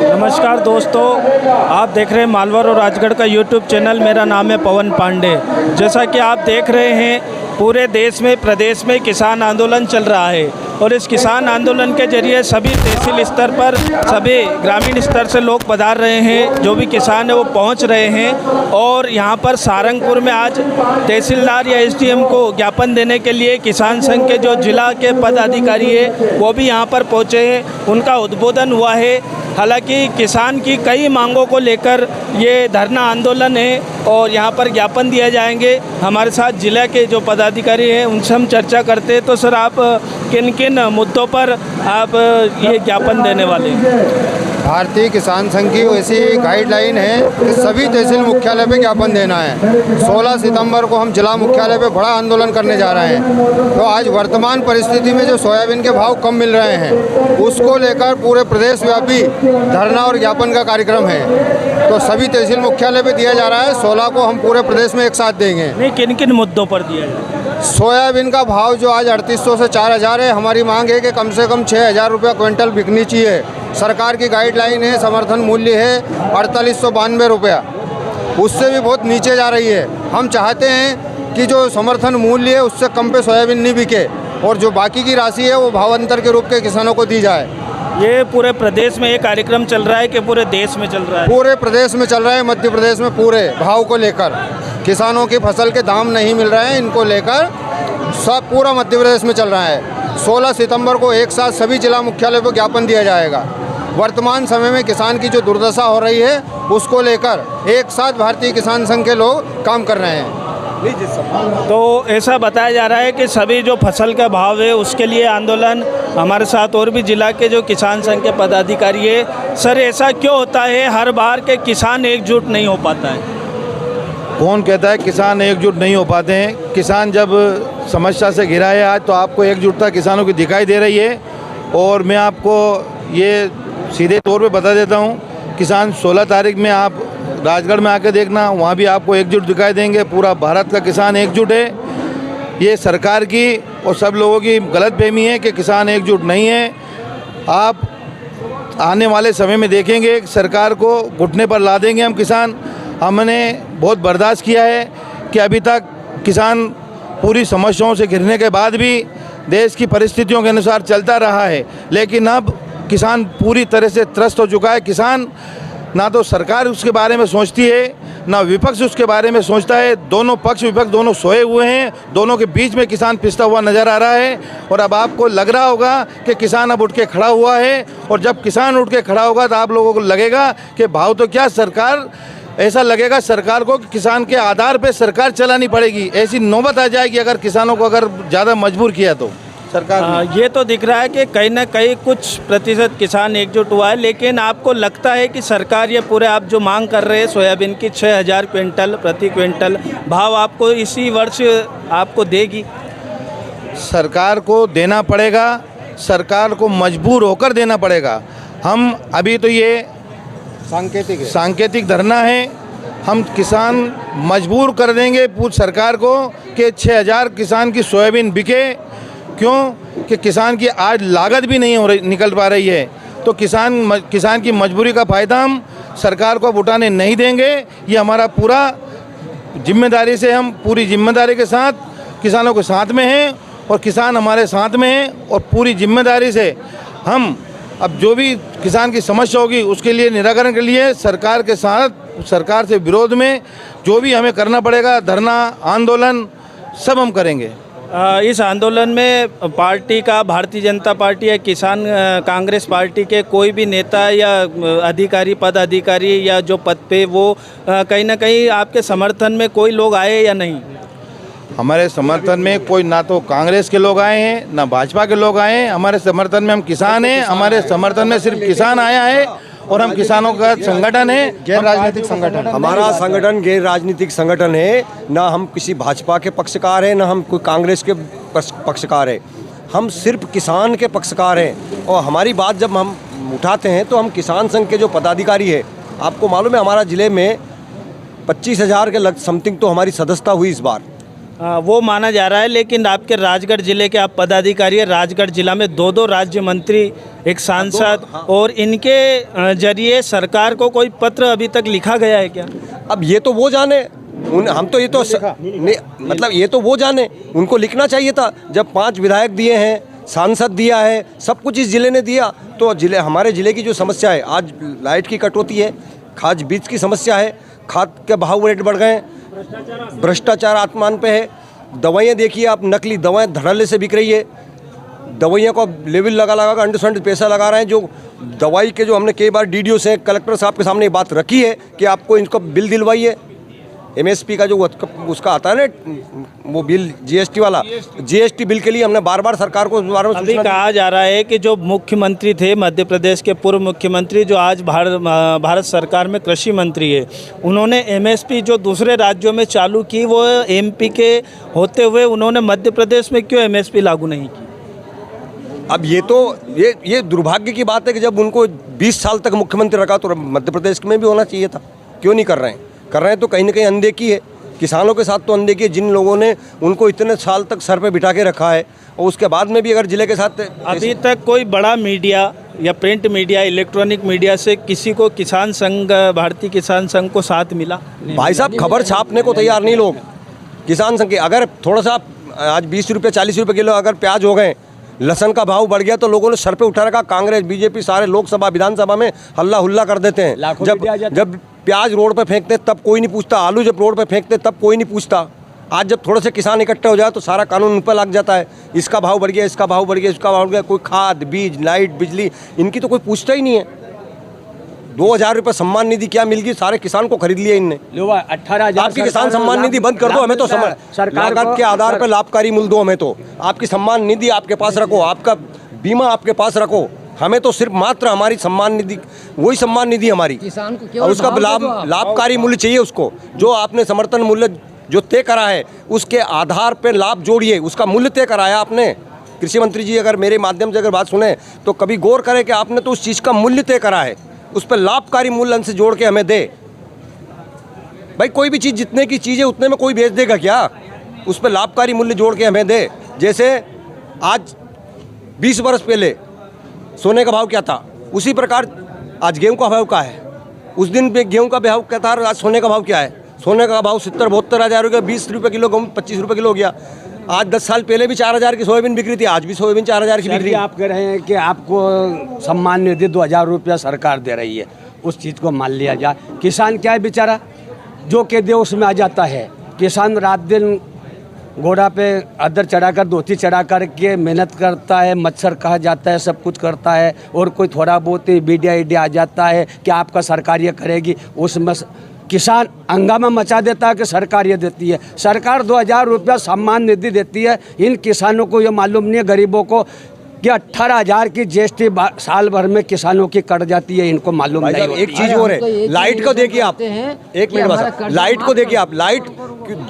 नमस्कार दोस्तों, आप देख रहे हैं मालवा और राजगढ़ का यूट्यूब चैनल। मेरा नाम है पवन पांडे। जैसा कि आप देख रहे हैं, पूरे देश में प्रदेश में किसान आंदोलन चल रहा है और इस किसान आंदोलन के जरिए सभी तहसील स्तर पर, सभी ग्रामीण स्तर से लोग पधार रहे हैं। जो भी किसान है वो पहुंच रहे हैं और यहां पर सारंगपुर में आज तहसीलदार या एसडीएम को ज्ञापन देने के लिए किसान संघ के जो जिला के पदाधिकारी है वो भी यहां पर पहुंचे हैं। उनका उद्बोधन हुआ है। हालांकि किसान की कई मांगों को लेकर ये धरना आंदोलन है और यहाँ पर ज्ञापन दिए जाएंगे। हमारे साथ जिला के जो पदाधिकारी हैं उनसे हम चर्चा करते हैं। तो सर, आप किन किन मुद्दों पर आप ये ज्ञापन देने वाले हैं? भारतीय किसान संघ की ऐसी गाइडलाइन है कि सभी तहसील मुख्यालय पे ज्ञापन देना है। 16 सितंबर को हम जिला मुख्यालय पे बड़ा आंदोलन करने जा रहे हैं। तो आज वर्तमान परिस्थिति में जो सोयाबीन के भाव कम मिल रहे हैं उसको लेकर पूरे प्रदेश व्यापी धरना और ज्ञापन का कार्यक्रम है। तो सभी तहसील मुख्यालय पे दिया जा रहा है। 16 को हम पूरे प्रदेश में एक साथ देंगे। नहीं, किन किन मुद्दों पर दिया जाए? सोयाबीन का भाव जो आज 3800 से 4000 है, हमारी मांग है कि कम से कम 6000 रुपया क्विंटल बिकनी चाहिए। सरकार की गाइडलाइन है, समर्थन मूल्य है 4892 रुपया, उससे भी बहुत नीचे जा रही है। हम चाहते हैं कि जो समर्थन मूल्य है उससे कम पे सोयाबीन नहीं बिके और जो बाकी की राशि है वो भावांतर के रूप के किसानों को दी जाए। ये पूरे प्रदेश में ये कार्यक्रम चल रहा है कि पूरे देश में चल रहा है? पूरे प्रदेश में चल रहा है। मध्य प्रदेश में पूरे भाव को लेकर, किसानों की फसल के दाम नहीं मिल रहे हैं, इनको लेकर सब पूरा मध्य प्रदेश में चल रहा है। 16 सितंबर को एक साथ सभी जिला मुख्यालय पर ज्ञापन दिया जाएगा। वर्तमान समय में किसान की जो दुर्दशा हो रही है उसको लेकर एक साथ भारतीय किसान संघ के लोग काम कर रहे हैं। तो ऐसा बताया जा रहा है कि सभी जो फसल का भाव है उसके लिए आंदोलन। हमारे साथ और भी जिला के जो किसान संघ के पदाधिकारी है। सर, ऐसा क्यों होता है हर बार के किसान एकजुट नहीं हो पाता है? कौन कहता है किसान एकजुट नहीं हो पाते हैं? किसान जब समस्या से घिरा है आज, तो आपको एकजुटता किसानों की दिखाई दे रही है। और मैं आपको ये सीधे तौर पे बता देता हूँ, किसान 16 तारीख में आप राजगढ़ में आके देखना, वहाँ भी आपको एकजुट दिखाई देंगे। पूरा भारत का किसान एकजुट है। ये सरकार की और सब लोगों की गलतफहमी है कि किसान एकजुट नहीं है। आप आने वाले समय में देखेंगे सरकार को घुटने पर ला देंगे हम किसान। हमने बहुत बर्दाश्त किया है कि अभी तक किसान पूरी समस्याओं से घिरने के बाद भी देश की परिस्थितियों के अनुसार चलता रहा है, लेकिन अब किसान पूरी तरह से त्रस्त हो चुका है। किसान ना तो सरकार उसके बारे में सोचती है, ना विपक्ष उसके बारे में सोचता है। दोनों पक्ष विपक्ष दोनों सोए हुए हैं। दोनों के बीच में किसान पिसता हुआ नज़र आ रहा है। और अब आपको लग रहा होगा कि किसान अब उठ के खड़ा हुआ है। और जब किसान उठ के खड़ा होगा तो आप लोगों को लगेगा कि भाव तो क्या, सरकार, ऐसा लगेगा सरकार को कि किसान के आधार पे सरकार चलानी पड़ेगी। ऐसी नौबत आ जाएगी अगर किसानों को अगर ज़्यादा मजबूर किया तो सरकार। ये तो दिख रहा है कि कहीं ना कहीं कुछ प्रतिशत किसान एकजुट हुआ है, लेकिन आपको लगता है कि सरकार ये पूरे आप जो मांग कर रहे हैं सोयाबीन की 6000 क्विंटल प्रति क्विंटल भाव आपको इसी वर्ष आपको देगी? सरकार को देना पड़ेगा, सरकार को मजबूर होकर देना पड़ेगा। हम अभी तो ये सांकेतिक धरना है। हम किसान मजबूर कर देंगे पूरी सरकार को कि 6000 किसान की सोयाबीन बिके। क्यों कि किसान की आज लागत भी नहीं हो रही, निकल पा रही है। तो किसान की मजबूरी का फ़ायदा हम सरकार को अब उठाने नहीं देंगे। ये हमारा पूरा जिम्मेदारी से, हम पूरी जिम्मेदारी के साथ किसानों के साथ में हैं और किसान हमारे साथ में हैं। और पूरी जिम्मेदारी से हम अब जो भी किसान की समस्या होगी उसके लिए निराकरण के लिए सरकार के साथ, सरकार से विरोध में जो भी हमें करना पड़ेगा, धरना आंदोलन सब हम करेंगे। इस आंदोलन में पार्टी का, भारतीय जनता पार्टी या किसान कांग्रेस पार्टी के कोई भी नेता या अधिकारी, पदाधिकारी या जो पद पे, वो कहीं ना कहीं आपके समर्थन में कोई लोग आए या नहीं? हमारे समर्थन में कोई ना तो कांग्रेस के लोग आए हैं ना भाजपा के लोग आए हैं। हमारे समर्थन में हम किसान हैं। हमारे समर्थन में सिर्फ किसान आया है और हम किसानों का संगठन है, गैर राजनीतिक संगठन। हमारा संगठन गैर राजनीतिक संगठन है। ना हम किसी भाजपा के पक्षकार हैं, ना हम कोई कांग्रेस के पक्षकार हैं। हम सिर्फ किसान के पक्षकार हैं। और हमारी बात जब हम उठाते हैं तो हम किसान संघ के जो पदाधिकारी है, आपको मालूम है हमारा ज़िले में 25,000 के समथिंग तो हमारी सदस्यता हुई इस बार। वो माना जा रहा है, लेकिन आपके राजगढ़ जिले के आप पदाधिकारी हैं। राजगढ़ जिला में 2 राज्य मंत्री, एक सांसद, और इनके जरिए सरकार को कोई पत्र अभी तक लिखा गया है क्या? अब ये तो वो जाने, हम तो ये तो मतलब ये तो वो जाने, उनको लिखना चाहिए था। जब 5 विधायक दिए हैं, सांसद दिया है, सब कुछ इस जिले ने दिया, तो हमारे जिले की जो समस्या है, आज लाइट की कटौती है, खाद बीज की समस्या है, खाद के भाव रेट बढ़ गए, भ्रष्टाचार आसमान पे है। दवाइयाँ देखिए आप, नकली दवाएं धड़ल्ले से बिक रही है। दवाइयों को लेवल लगा लगा कर अंडरस्टैंड पैसा लगा रहे हैं। जो दवाई के जो हमने कई बार डीडीओ से, कलेक्टर साहब के सामने ये बात रखी है कि आपको इनको बिल दिलवाइए, एमएसपी का जो उसका आता है ना वो बिल, जीएसटी वाला, जीएसटी बिल के लिए हमने बार बार सरकार को बार बार अभी कहा जा रहा है कि जो मुख्यमंत्री थे मध्य प्रदेश के, पूर्व मुख्यमंत्री, जो आज भारत सरकार में कृषि मंत्री है, उन्होंने एमएसपी जो दूसरे राज्यों में चालू की, वो एमपी के होते हुए उन्होंने मध्य प्रदेश में क्यों एमएसपी लागू नहीं की? अब ये तो ये दुर्भाग्य की बात है कि जब उनको 20 साल तक मुख्यमंत्री रखा तो मध्य प्रदेश में भी होना चाहिए था, क्यों नहीं कर रहे हैं? कर रहे हैं तो कहीं ना कहीं अनदेखी है, किसानों के साथ तो अनदेखी है। जिन लोगों ने उनको इतने साल तक सर पे बिठा के रखा है, और उसके बाद में भी अगर जिले के साथ अभी तक कोई बड़ा मीडिया या प्रिंट मीडिया, इलेक्ट्रॉनिक मीडिया से किसी को किसान संघ, भारतीय किसान संघ को साथ मिला? भाई साहब, खबर छापने को तैयार नहीं लोग किसान संघ के। अगर थोड़ा सा आज 20 रुपये 40 रुपये किलो अगर प्याज हो गए, लहसन का भाव बढ़ गया, तो लोगों ने सर पे उठा रखा। कांग्रेस, बीजेपी सारे लोकसभा विधानसभा में हल्ला हुल्ला कर देते हैं। जब प्याज रोड पे फेंकते तब कोई नहीं पूछता, आलू जब रोड पे फेंकते तब कोई नहीं पूछता। आज जब थोड़े से किसान इकट्ठे हो जाए तो सारा कानून उन पर लग जाता है। इसका भाव बढ़ गया, इसका भाव बढ़ गया, इसका भाव बढ़ गया। कोई खाद, बीज, लाइट, बिजली, इनकी तो कोई पूछता ही नहीं है। 2000 रुपये सम्मान निधि क्या मिल गई, सारे किसान को खरीद लिया इनने। 18,000 आपकी किसान सम्मान निधि बंद कर दो, हमें तो लागत के आधार पर लाभकारी मूल्य दो। हमें तो आपकी सम्मान निधि आपके पास रखो, आपका बीमा आपके पास रखो। हमें तो सिर्फ मात्र हमारी सम्मान निधि, वही सम्मान निधि हमारी, किसान को और उसका लाभकारी मूल्य चाहिए उसको। जो आपने समर्थन मूल्य जो तय करा है, उसके आधार पर लाभ जोड़िए। उसका मूल्य तय कराया आपने। कृषि मंत्री जी अगर मेरे माध्यम से अगर बात सुने तो कभी गौर करें कि आपने तो उस चीज़ का मूल्य तय करा है, उस पर लाभकारी मूल्य से जोड़ के हमें दे। भाई कोई भी चीज़ जितने की चीज़ है उतने में कोई बेच देगा क्या? उस पर लाभकारी मूल्य जोड़ के हमें दे। जैसे आज 20 वर्ष पहले सोने का भाव क्या था, उसी प्रकार आज गेहूं का भाव क्या है। उस दिन गेहूं का भाव क्या था, आज सोने का भाव क्या है। सोने का भाव 70-72 हज़ार हो गया, 20 रुपये किलो गेहूँ 25 रुपये किलो हो गया। आज 10 साल पहले भी 4,000 की सोयाबीन बिक रही थी, आज भी सोयाबीन 4,000 की बिक रही है। आप कह रहे हैं कि आपको सम्मान निधि 2,000 रुपया सरकार दे रही है, उस चीज़ को मान लिया जाए। किसान क्या है बेचारा, जो कह दे उसमें आ जाता है। किसान रात दिन घोड़ा पे अदर चढ़ाकर, धोती चढ़ा कर के मेहनत करता है, मच्छर कहा जाता है, सब कुछ करता है, और कोई थोड़ा बहुत मीडिया आ जाता है कि आपका सरकार ये करेगी, उसमें किसान हंगामा मचा देता है कि सरकार ये देती है। सरकार 2,000 रुपया सम्मान निधि देती है। इन किसानों को ये मालूम नहीं है, गरीबों को, कि 18,000 की जीएसटी साल भर में किसानों की कट जाती है, इनको मालूम नहीं। एक चीज़ और है, लाइट को देखिए आप, एक मिनट बस, लाइट को देखिए आप। लाइट,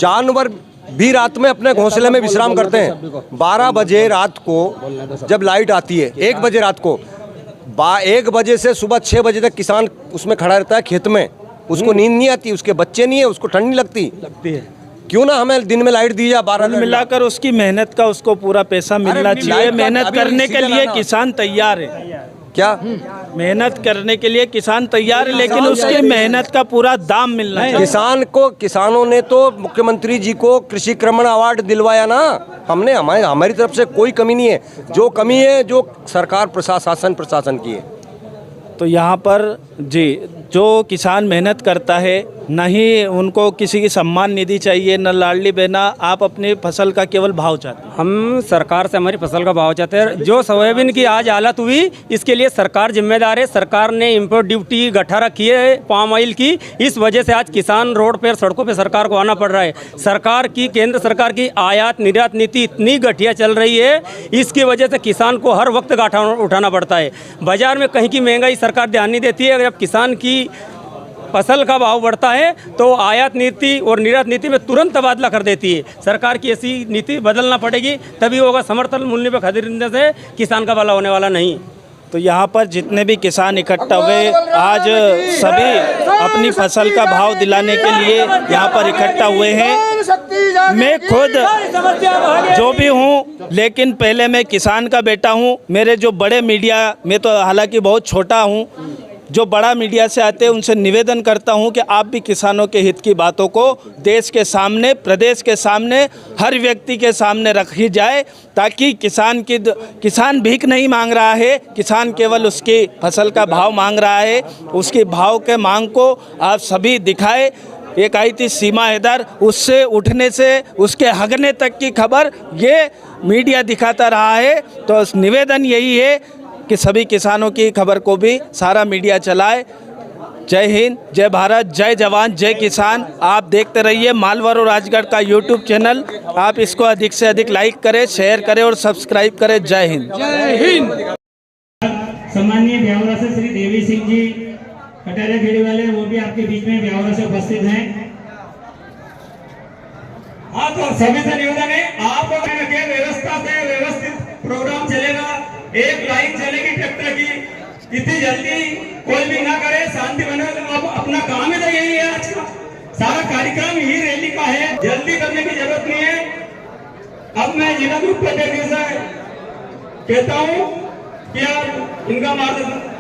जानवर भी रात में अपने घोंसले में विश्राम करते हैं। 12 बजे रात को जब लाइट आती है, 1 बजे रात को, 1 बजे से सुबह 6 बजे तक किसान उसमें खड़ा रहता है खेत में। उसको नींद नहीं आती, उसके बच्चे नहीं है, उसको ठंड नहीं लगती है। क्यों ना हमें दिन में लाइट दी जाए 12 मिलाकर उसकी मेहनत का उसको पूरा पैसा मिलना चाहिए। मेहनत करने के लिए किसान तैयार है। क्या मेहनत करने के लिए किसान तैयार है, लेकिन उसकी मेहनत का पूरा दाम मिलना चाहिए। किसानों ने तो मुख्यमंत्री जी को कृषि क्रमण अवार्ड दिलवाया ना। हमने हमारी तरफ से कोई कमी नहीं है। जो कमी है जो सरकार प्रशासन की है। तो यहाँ पर जी, जो किसान मेहनत करता है, न ही उनको किसी की सम्मान निधि चाहिए, न लाडली बहना, आप अपनी फसल का केवल भाव चाहते हैं। हम सरकार से हमारी फसल का भाव चाहते हैं। जो सोयाबीन की आज हालत हुई, इसके लिए सरकार जिम्मेदार है। सरकार ने इम्पोर्ट ड्यूटी गठा रखी है पाम ऑयल की, इस वजह से आज किसान रोड पर, सड़कों पर सरकार को आना पड़ रहा है। सरकार की, केंद्र सरकार की आयात निर्यात नीति इतनी घटिया चल रही है, इसकी वजह से किसान को हर वक्त घाटा उठाना पड़ता है। बाजार में कहीं की महंगाई सरकार ध्यान नहीं देती है। जब किसान की फसल का भाव बढ़ता है तो आयात नीति और निर्यात नीति में तुरंत तबादला कर देती है। सरकार की ऐसी नीति बदलना पड़ेगी, तभी होगा। समर्थन मूल्य पर खरीदने से किसान का भला होने वाला नहीं। तो यहाँ पर जितने भी किसान इकट्ठा हुए आज सभी अपनी फसल का भाव दिलाने के लिए यहाँ पर इकट्ठा हुए हैं। मैं खुद जो भी हूँ, लेकिन पहले मैं किसान का बेटा हूँ। मेरे जो बड़े मीडिया, मैं तो हालांकि बहुत छोटा हूँ, जो बड़ा मीडिया से आते हैं उनसे निवेदन करता हूं कि आप भी किसानों के हित की बातों को देश के सामने, प्रदेश के सामने, हर व्यक्ति के सामने रखी जाए, ताकि किसान भीख नहीं मांग रहा है, किसान केवल उसकी फसल का भाव मांग रहा है। उसके भाव के मांग को आप सभी दिखाए। एक आई थी सीमा हैदर, उससे उठने से उसके हगने तक की खबर ये मीडिया दिखाता रहा है। तो निवेदन यही है कि सभी किसानों की खबर को भी सारा मीडिया चलाए। जय हिंद, जय भारत, जय जवान, जय किसान। आप देखते रहिए मालवा और राजगढ़ का यूट्यूब चैनल। आप इसको अधिक से अधिक लाइक करें, शेयर करें और सब्सक्राइब करें। जय हिंद, जय हिंद। सम्माननीय ब्यावरा से श्री देवी सिंह जी कटारिया खेड़ी वाले, वो भी आपके बीच में ब्यावरा से उपस्थित हैं। हाँ, तो सभी से निवेदन है, आपको व्यवस्था से व्यवस्थित प्रोग्राम चलेगा। एक लाइन चलेगी ट्रैक्टर की, इतनी जल्दी कोई भी ना करे, शांति बने। अब अपना काम ही तो यही है, आज का सारा कार्यक्रम ही रैली का है, जल्दी करने की जरूरत नहीं है। अब मैं जिला ग्रुप उपाध्यक्ष से कहता हूँ कि आप इनका मार्गदर्शन